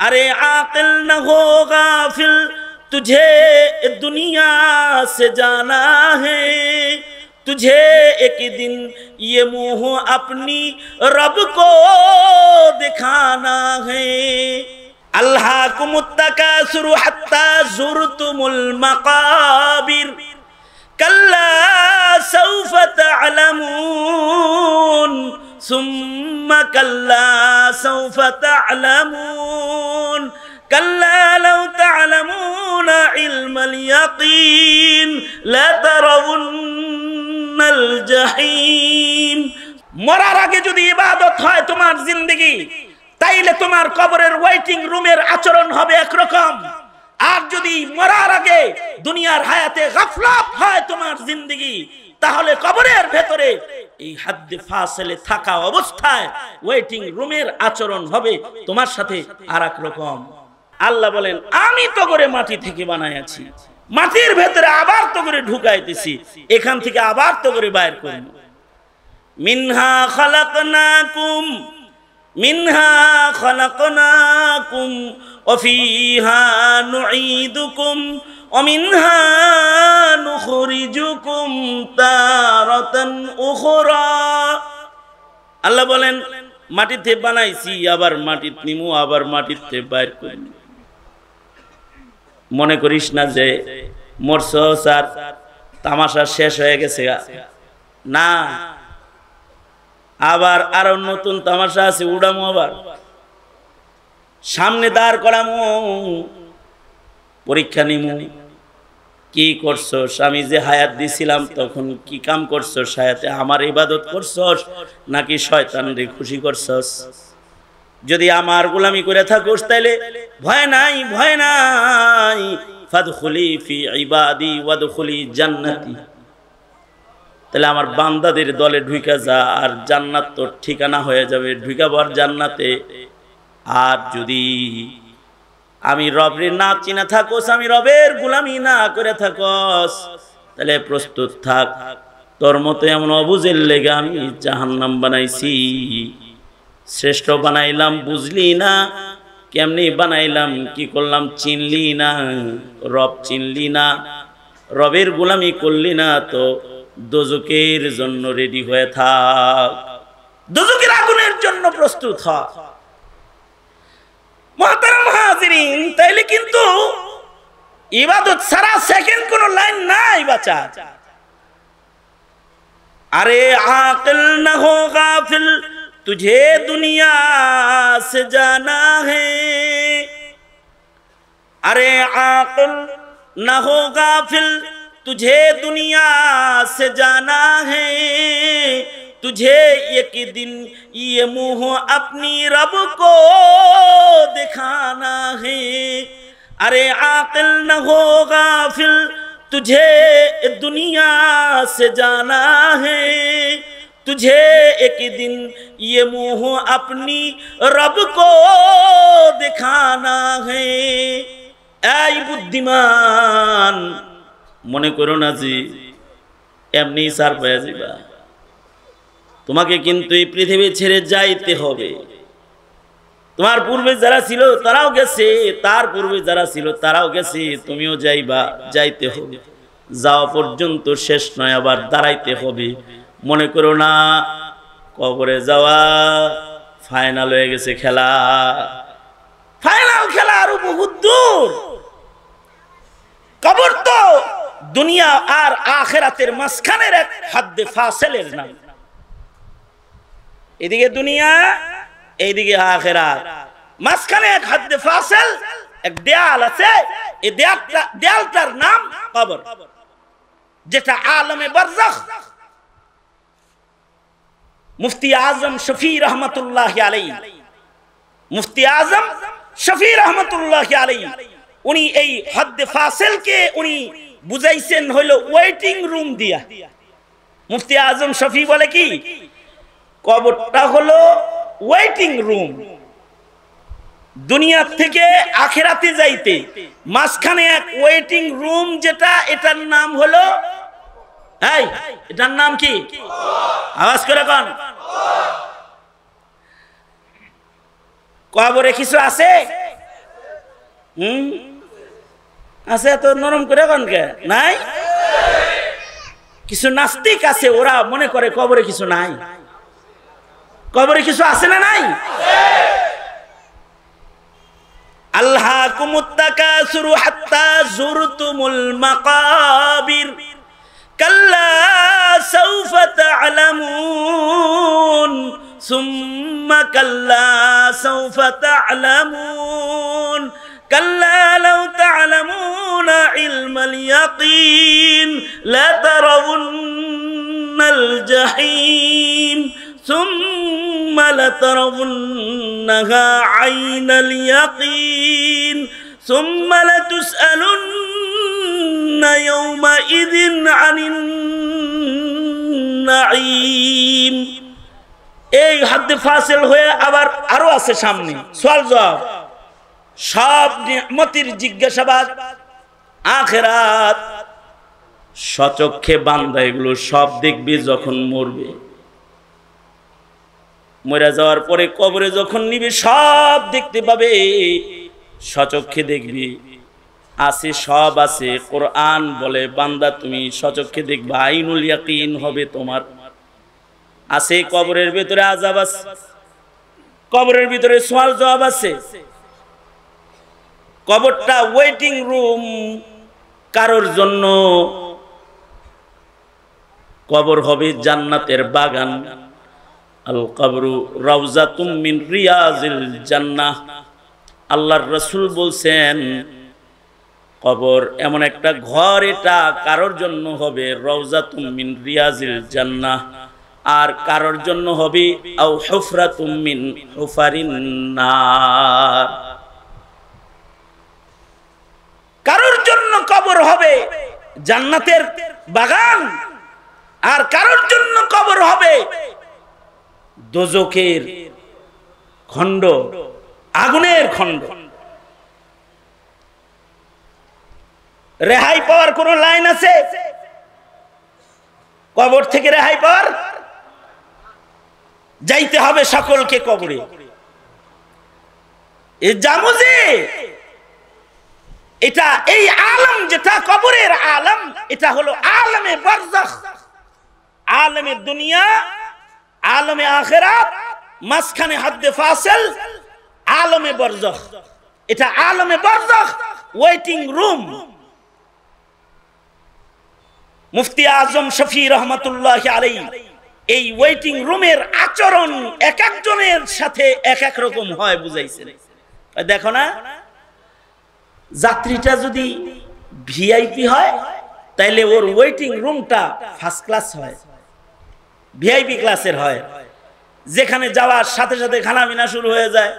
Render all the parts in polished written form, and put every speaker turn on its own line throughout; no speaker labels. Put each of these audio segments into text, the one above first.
अरे आकिल न हो गाफिल तुझे दुनिया से जाना है, तुझे एक दिन ये मुंह अपनी रब को दिखाना है। अल्लाकुमुत्तकासुर हत्ता ज़ुरतुमुल मक़ाबिर कल्ला सौफ तअलमून सुम्मा कल्ला सौफ तअलमून कल्ला लौ तअलमून इल्मल यकीन लतरवुन्नल जहीम। मरार आगे यदि इबादत হয় তোমার जिंदगी তাইলে তোমার কবরের ওয়েটিং রুমের আচরণ হবে একরকম। আর যদি মরার আগে দুনিয়ার হায়াতে গাফলাত হয় তোমার जिंदगी তাহলে কবরের ভেতরে এই হাদ্দে ফাসিলে থাকা অবস্থায় ওয়েটিং রুমের আচরণ হবে তোমার সাথে আরেক রকম। আল্লাহ বলেন আমি তো করে মাটি থেকে বানাইছি, মাটির ভেতরে আবার তো করে ঢুকাইতেছি, এখান থেকে আবার তো করে বাইর করব। মিনহা খালাকনাকুম ওয়া ফিহা নুঈদুকুম ওয়া মিনহা নুখরিজুকুম তারাতান উখরা। আল্লাহ বলেন মাটিতে বানাইছি, আবার মাটিতে নিমু, আবার মাটিতে বাইর করব। মনে করিস না যে মরছস আর তামাশা শেষ হয়ে গেছে, না, আবার আরো নতুন তামাশা আছে, উড়ামু, আবার সামনে দাঁড় করামু, পরীক্ষা নিমু। কি করছস? আমি যে হায়াত দিছিলাম তখন কি কাম করছস? হায়াতে আমার ইবাদত করছস নাকি শয়তানরে খুশি করছস? যদি আমার গোলামি করে থাকোস তাইলে ভয় নাই, ভয় নাই। ফাদখুলি ফি ইবাদি ওয়াদখুলি জান্নাতি, তাহলে আমার বান্দাদের দলে ঢুকা যা, আর জান্নাত তোর ঠিকানা হয়ে যাবে, ঢুকাবার জান্নাতে। আর যদি আমি রবের না চিনা থাকোস, আমি রবের গোলামি না করে থাকোস, তাহলে প্রস্তুত থাক, তোর মতো এমন অবুঝের লেগে আমি জাহান্নাম বানাইছি। শ্রেষ্ঠ বানাইলাম, বুঝলি না কেমনি বানাইলাম, কি করলাম চিনলি না, রব চিনলি না, রবের গোলামি করলি না, তো দোজকের জন্য রেডি হয়ে থাক, দোজকের আগুনের জন্য প্রস্তুত হ। মুহতারাম হাজিরিন, তাইলে কিন্তু ইবাদত ছাড়া সেকেন্ড কোন লাইন নাই বাচ্চা। अरे आकिल न हो गाफिल तुझे दुनिया से जाना है, अरे आकिल न हो गाफिल तुझे दुनिया से जाना है, तुझे एक दिन ये मुंह अपनी रब को दिखाना है। अरे आकिल न हो गाफिल तुझे दुनिया से जाना है, तुझे एक दिन ये मुंह अपनी रब को दिखाना है। ऐ बुद्धिमान, মনে করো না যে এমনি সার পেয়ে যাবা, তোমাকে কিন্তু এই পৃথিবী ছেড়ে যাইতে হবে। তোমার পূর্বে যারা ছিল তারাও গেছে, তার পূর্বে যারা ছিল তারাও গেছে, তুমিও যাইবা, যাইতে হবে। যাওয়া পর্যন্ত শেষ নয়, আবার দাঁড়াইতে হবে। মনে করো না কবরে যাওয়া ফাইনাল হয়ে গেছে খেলা, ফাইনাল খেলা আরো বহুত দূর। কবর তো দুনিয়া আর আখিরাতের মাঝখানের এক হাদ্দে ফাসিলের নাম। এদিকে দুনিয়া, এইদিকে আখিরাত, মাঝখানে এক হাদ্দে ফাসিল, এক দেয়াল আছে। এই দেয়ালটার নাম কবর, যেটা আলমে বারজাখ। মুফতি আজম শফি রহমতুল্লাহ আলাইহি, মুফতি আজম শফি রহমতুল্লাহ আলাইহি, উনি এই হাদ্দে ফাসিলকে উনি বুঝাইছেন হলো ওয়েটিং রুম দিয়া। মুফতি আজম শফি বলে কি, কবরটা হলো ওয়েটিং রুম। দুনিয়া থেকে আখিরাতে যাইতে মাঝখানে এক ওয়েটিং রুম, যেটা এটার নাম হলো, এই এটার নাম কি? আওয়াজ করে কোন? কবরে কিছু আছে? আছে এত নরম করে কনকে নাই? কিছু নাস্তিক আছে, ওরা মনে করে কবরে কিছু নাই। কবরে কিছু আছে না নাই? আল্লাহকুমুত তাকাসুরু হাত্তা যুরতুমুল মাকাবির কাল্লা সাউফা তা'লামুন সুম্মা কাল্লা সাউফা তা'লামুন কাল্লা লাউ তা'লামুনা ইলমাল ইয়াকিন লা তারাউন্নাল জাহিম ثم لترونها عين اليقين ثم لتسألن يومئذ عن النعيم। এই হাদ্দে ফাসিল হয়ে আবার আরো আছে সামনে সওয়াল জবাব, সব নিয়ামতের জিজ্ঞাসাবাদ, আখিরাত। সচক্ষে বান্দা এগুলো সব দেখবে যখন মরবে। মরে যাওয়ার পরে কবরে যখন নিবে সব দেখতে পাবে, সচক্ষে দেখবি, আছে সব আছে। কোরআন বলে বান্দা তুমি সচক্ষে দেখবা, আইনুল ইয়াকিন হবে তোমার। আছে কবরের ভিতরে আযাব আছে, কবরের ভিতরে সওয়াল জবাব আছে। কবরটা ওয়েটিং রুম কারোর জন্য, কবর হবে জান্নাতের বাগান। আল কবরু রাউজাতুম মিন রিয়াজিল জান্নাহ। আল্লাহর রাসূল বলছেন কবর এমন একটা ঘর, এটা কারোর জন্য হবে রাউজাতুম মিন রিয়াজিল জান্নাহ, আর কারোর জন্য হবে আও হুফরাতুম মিন হুফারিন নার। কারোর জন্য কবর হবে জান্নাতের বাগান, আর কারোর জন্য কবর হবে দোজখের খণ্ড, আগুনের খণ্ড। রেহাই পাওয়ার কোন লাইন আছে? কবর থেকে রেহাই পাওয়ার, যাইতে হবে সকলকে কবরে। এই জামুজে এটা, এই আলম যেটা কবরের আলম, এটা হলো আলমে বারজাখ, আলমে দুনিয়া, আলমে আখিরাত, মাঝখানে হাদ্দে ফাসিল, আলমে বারজাখ। এটা আলমে বারজাখ, ওয়েটিং রুম। মুফতি আজম শফি রহমাতুল্লাহি আলাইহি এই ওয়েটিং রুমের আচরণ এক একজনের সাথে এক এক রকম হয় বুঝাইছেন। দেখো না, যাত্রীটা যদি ভিআইপি হয় তাইলে ওর ওয়েটিং রুমটা ফার্স্ট ক্লাস হয়, ভিআইপি ক্লাসের হয়, যেখানে যাওয়ার সাথে সাথে খানাপিনা শুরু হয়ে যায়,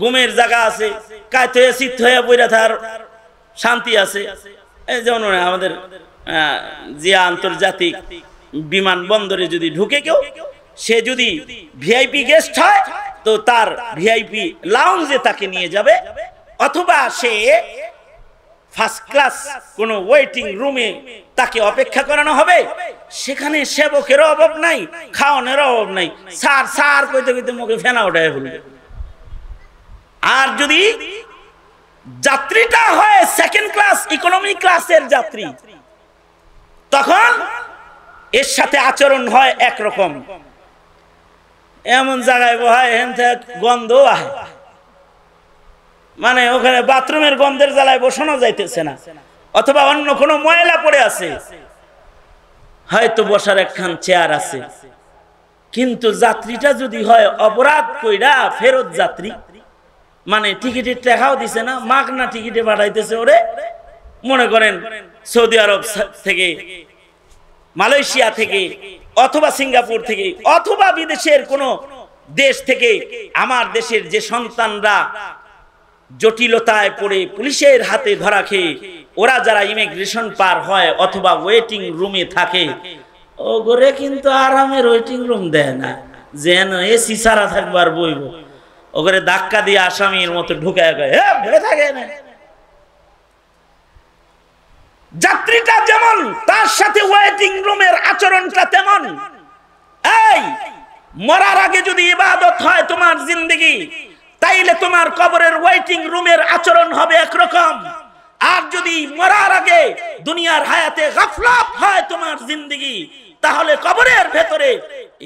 ঘুমের জায়গা আছে, কায়ত হয়ে চিত্ত হয়ে বইরা থাকার শান্তি আছে। এই যেমন আমাদের জিয়া আন্তর্জাতিক বিমানবন্দরে যদি ঢুকে কেউ, সে যদি ভিআইপি গেস্ট হয় তো তার ভিআইপি লাউঞ্জে তাকে নিয়ে যাবে, অথবা সে ফার্স্ট ক্লাস কোন ওয়েটিং রুমে তাকে অপেক্ষা করানো হবে। সেখানে সেবকের অভাব নাই, খাওয়ানোর অভাব নাই, সার সার কইতে কইতে মুখে ফেনা উঠায় ফেলবে। আর যদি যাত্রীটা হয় সেকেন্ড ক্লাস ইকোনমি ক্লাসের যাত্রী, তখন এর সাথে আচরণ হয় একরকম। এমন জায়গায় বহায় গন্ধ আহে, মানে ওখানে বাথরুমের গন্ধের জ্বালায় বসানো যাইতেছে না, অথবা অন্য কোনো ময়লা পড়ে আছে, হয়তো বসার একখান চেয়ার আছে। কিন্তু যাত্রীটা যদি হয় অপরাধ কইরা ফেরত যাত্রী, মানে টিকিটের টাকাও দিছে না, মাগনা টিকিটে পাঠাইতেছে ওরে, মনে করেন সৌদি আরব থেকে, মালয়েশিয়া থেকে, অথবা সিঙ্গাপুর থেকে, অথবা বিদেশের কোন দেশ থেকে, আমার দেশের যে সন্তানরা জটিলতায় পড়ে পুলিশের হাতে ধরা খেয়ে ওরা যারা ইমিগ্রেশন পার হয় অথবা ওয়েটিং রুমে থাকে, ওগরে কিন্তু আরামের ওয়েটিং রুম দেয় না, যেন এসি সারা থাকবার বইব, ওগরে ধাক্কা দিয়ে আসামির মতো ঢুকায় গায় ভেবে থাকে না। যাত্রীটা যেমন, তার সাথে ওয়েটিং রুমের আচরণটা তেমন। এই মরার আগে যদি ইবাদত হয় তোমার জিন্দেগি, তাইলে তোমার কবরের ওয়েটিং রুমের আচরণ হবে একরকম। আর যদি মরার আগে দুনিয়ার হায়াতে গাফলাত হয় তোমার জিন্দেগি, তাহলে কবরের ভেতরে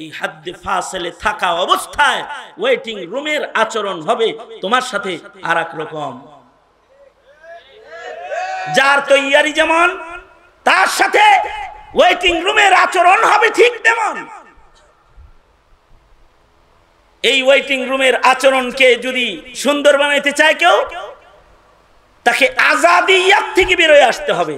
এই হাদ্দে ফাসিলে থাকা অবস্থায় ওয়েটিং রুমের আচরণ হবে তোমার সাথে আর এক রকম। যার তৈয়ারি যেমন, তার সাথে ওয়েটিং রুমের আচরণ হবে ঠিক তেমন। এই ওয়েটিং রুমের আচরণকে যদি সুন্দর বানাইতে চায় কেউ, তাকে আজাদিয়াত থেকে বের হয়ে আসতে হবে।